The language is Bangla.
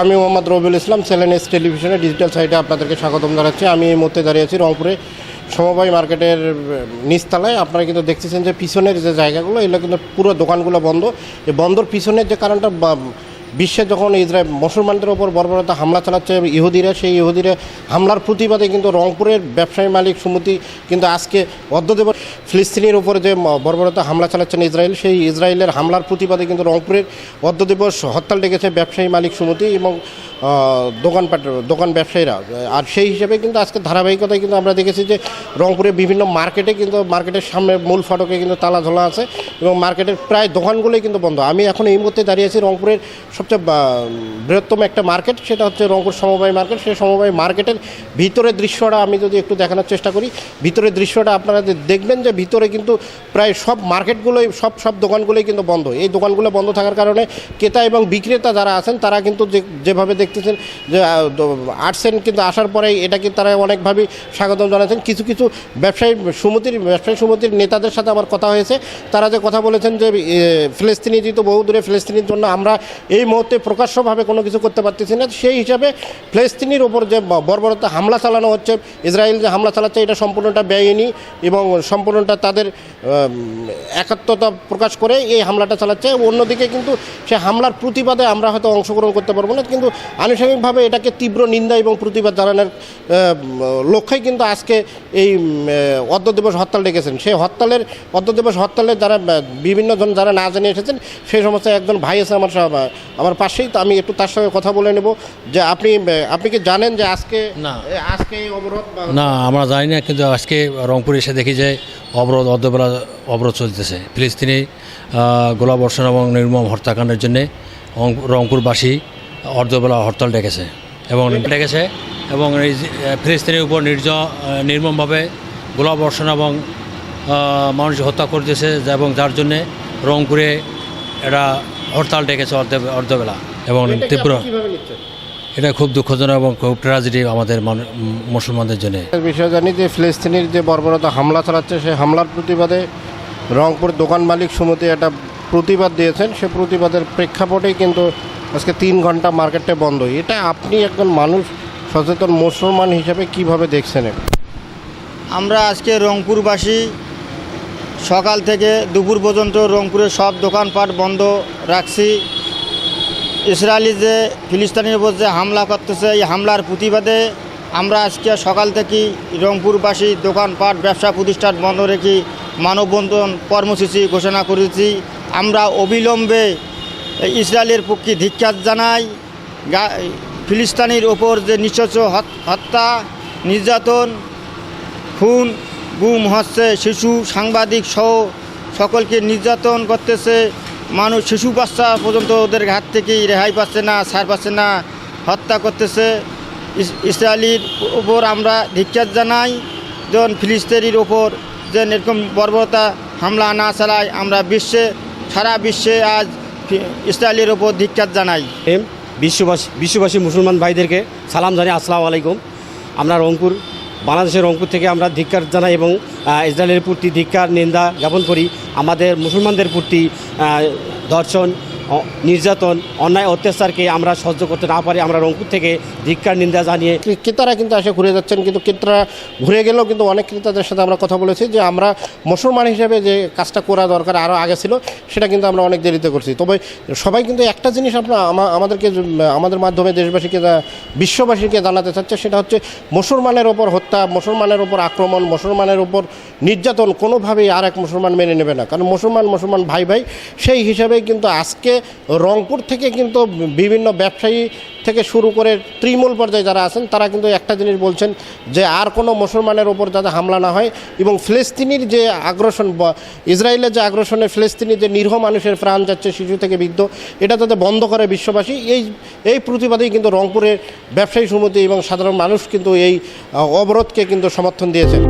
আমি মোহাম্মদ রবিউল ইসলাম, সেলেনেস টেলিভিশনের ডিজিটাল সাইটে আপনাদেরকে স্বাগতম জানাচ্ছি। আমি এই মুহূর্তে দাঁড়িয়ে আছি রংপুরে সমবায় মার্কেটের নিচতলায়। আপনারা কিন্তু দেখতেছেন যে পিছনের যে জায়গাগুলো, এগুলো কিন্তু পুরো দোকানগুলো বন্ধ। এই বন্ধর পিছনের যে কারণটা, বিশ্বে যখন ইসরায়েল মুসলমানদের ওপর বর্বরতা হামলা চালাচ্ছে ইহুদিরা, সেই ইহুদিরা হামলার প্রতিবাদে কিন্তু রংপুরের ব্যবসায়ী মালিক সমিতি কিন্তু আজকে অর্ধদিবস ফিলিস্তিনির উপরে যে বর্বরতা হামলা চালাচ্ছেন ইসরায়েল, সেই ইসরায়েলের হামলার প্রতিবাদে কিন্তু রংপুরের অর্ধদিবস হরতাল ডেকেছে ব্যবসায়ী মালিক সমিতি এবং দোকান ব্যবসায়ীরা। আর সেই হিসেবে কিন্তু আজকে ধারাবাহিকতায় কিন্তু আমরা দেখেছি যে রংপুরের বিভিন্ন মার্কেটে কিন্তু মার্কেটের সামনে মূল ফটকে কিন্তু তালা ঝোলা আছে এবং মার্কেটের প্রায় দোকানগুলোই কিন্তু বন্ধ। আমি এখন এই মুহূর্তে দাঁড়িয়ে আছি রংপুরের সবচেয়ে বৃহত্তম একটা মার্কেট, সেটা হচ্ছে রংপুর সমবায় মার্কেট। সেই সমবায় মার্কেটের ভিতরের দৃশ্যটা আমি যদি একটু দেখানোর চেষ্টা করি, ভিতরের দৃশ্যটা আপনারা দেখবেন যে ভিতরে কিন্তু প্রায় সব মার্কেটগুলোই সব দোকানগুলোই কিন্তু বন্ধ। এই দোকানগুলো বন্ধ থাকার কারণে ক্রেতা এবং বিক্রেতা যারা আছেন তারা কিন্তু যেভাবে দেখতেছেন যে আসছেন, কিন্তু আসার পরে এটাকে তারা অনেকভাবেই স্বাগতম জানাচ্ছেন। কিছু কিছু ব্যবসায়ী সমিতির নেতাদের সাথে আমার কথা হয়েছে, তারা যে কথা বলেছেন যে ফিলিস্তিনি যেহেতু বহু দূরে, ফিলিস্তিনির জন্য আমরা এই মুহূর্তে প্রকাশ্যভাবে কোনো কিছু করতে পারতেছি না। সেই হিসাবে ফিলিস্তিনির ওপর যে বর্বরতা হামলা চালানো হচ্ছে, ইসরায়েল যে হামলা চালাচ্ছে, এটা সম্পূর্ণটা বেআইনি এবং সম্পূর্ণটা তাদের একাত্মতা প্রকাশ করে এই হামলাটা চালাচ্ছে। অন্যদিকে কিন্তু সে হামলার প্রতিবাদে আমরা হয়তো অংশগ্রহণ করতে পারবো না, কিন্তু আনুষ্ঠানিকভাবে এটাকে তীব্র নিন্দা এবং প্রতিবাদ জানানোর লক্ষ্যেই কিন্তু আজকে এই অর্ধদিবস হরতাল ডেকেছেন। সেই অর্ধদিবস হরতালে যারা বিভিন্ন জন যারা না জানিয়ে এসেছেন, সেই সমস্ত একজন ভাই আছে আমার পাশেই, তো আমি একটু তার সঙ্গে কথা বলে নেব যে আপনি কি জানেন যে আজকে এই অবরোধ? না, আমরা জানি না, কিন্তু আজকে রংপুরে এসে দেখি যে অর্ধবেলা অবরোধ চলতেছে। ফিলিস্তিনি গোলাবর্ষণ এবং নির্মম হত্যাকাণ্ডের জন্যে রংপুরবাসী অর্ধবেলা হরতাল ডেকেছে এবং এই ফিলিস্তিনের উপর নির্মমভাবে গোলাবর্ষণ এবং মানুষ হত্যা করতেছে, এবং যার জন্যে রংপুরে এটা হরতাল ডেকেছে অর্ধবেলা এবং তীব্র। এটা খুব দুঃখজনক এবং খুব ট্র্যাজেডি আমাদের মুসলমানদের জন্য। বিষয় জানি যে ফিলিস্তিনির যে বর্বরতা হামলা চালাচ্ছে, সেই হামলার প্রতিবাদে রংপুর দোকান মালিক সমিতি একটা প্রতিবাদ দিয়েছেন। সে প্রতিবাদের প্রেক্ষাপটেই কিন্তু আজকে 3 ঘন্টা মার্কেটটা বন্ধ। এটা আপনি একজন মানুষ, সচেতন মুসলমান হিসাবে কিভাবে দেখছেন? আমরা আজকে রংপুরবাসী সকাল থেকে দুপুর পর্যন্ত রংপুরের সব দোকানপাট বন্ধ রাখছি। ইসরায়েলি যে ফিলিস্তিনের উপর যে হামলা করতেছে, এই হামলার প্রতিবাদে আমরা আজকে সকাল থেকেই রংপুরবাসী দোকানপাট ব্যবসা প্রতিষ্ঠান বন্ধ রেখে মানববন্ধন কর্মসূচি ঘোষণা করেছি। আমরা অবিলম্বে ইসরায়েলের পক্ষে ধিক্কার জানাই। ফিলিস্তিনির ওপর যে নৃশংস হত্যা, নির্যাতন, খুন, গুম হচ্ছে, শিশু সাংবাদিক সহ সকলকে নির্যাতন করতেছে। মানুষ, শিশু বাচ্চা পর্যন্ত ওদের হাত থেকেই রেহাই পাচ্ছে না, ছাড় পাচ্ছে না, হত্যা করতেছে। ইসরায়েলির ওপর আমরা ধিক্কার জানাই, যেমন ফিলিস্তিনির ওপর যে এরকম বর্বরতা হামলা না চালায়। আমরা সারা বিশ্বে আজ ইসরায়েলের ওপর ধিক্কার জানাই। বিশ্ববাসী মুসলমান ভাইদেরকে সালাম জানাই, আসসালামু আলাইকুম। আমরা বাংলাদেশের রংপুর থেকে আমরা ধিক্কার জানাই এবং ইসরায়েলের প্রতি ধিক্কার নিন্দা জ্ঞাপন করি। আমাদের মুসলমানদের প্রতি ধর্ষণ, নির্যাতন, অন্যায় অত্যাচারকে আমরা সহ্য করতে না পারি। আমরা রংপুর থেকে ধিক্কার নিন্দা জানিয়ে ক্রেতারা কিন্তু এসে ঘুরে যাচ্ছেন, কিন্তু ক্রেতারা ঘুরে গেলেও কিন্তু অনেক ক্রেতাদের সাথে আমরা কথা বলেছি যে আমরা মুসলমান হিসেবে যে কাজটা করা দরকার আরও আগে ছিল, সেটা কিন্তু আমরা অনেক দেরিতে করছি। তবে সবাই কিন্তু একটা জিনিস আমাদের মাধ্যমে দেশবাসীকে, বিশ্ববাসীকে জানাতে চাচ্ছে, সেটা হচ্ছে মুসলমানের ওপর হত্যা, মুসলমানের ওপর আক্রমণ, মুসলমানের ওপর নির্যাতন কোনোভাবেই আর এক মুসলমান মেনে নেবে না। কারণ মুসলমান ভাই সেই হিসাবেই কিন্তু আজকে রংপুর থেকে কিন্তু বিভিন্ন ব্যবসায়ী থেকে শুরু করে তৃণমূল পর্যায়ে যারা আছেন, তারা কিন্তু একটা জিনিস বলছেন যে আর কোনো মুসলমানের ওপর যাতে হামলা না হয় এবং ফিলিস্তিনির যে আগ্রাসন, ইসরায়েলের যে আগ্রাসনে ফিলিস্তিনির যে নিরীহ মানুষের প্রাণ যাচ্ছে, শিশু থেকে বৃদ্ধ, এটা যাতে বন্ধ করে বিশ্ববাসী, এই প্রতিবাদেই কিন্তু রংপুরের ব্যবসায়ী সমিতি এবং সাধারণ মানুষ কিন্তু এই অবরোধকে কিন্তু সমর্থন দিয়েছেন।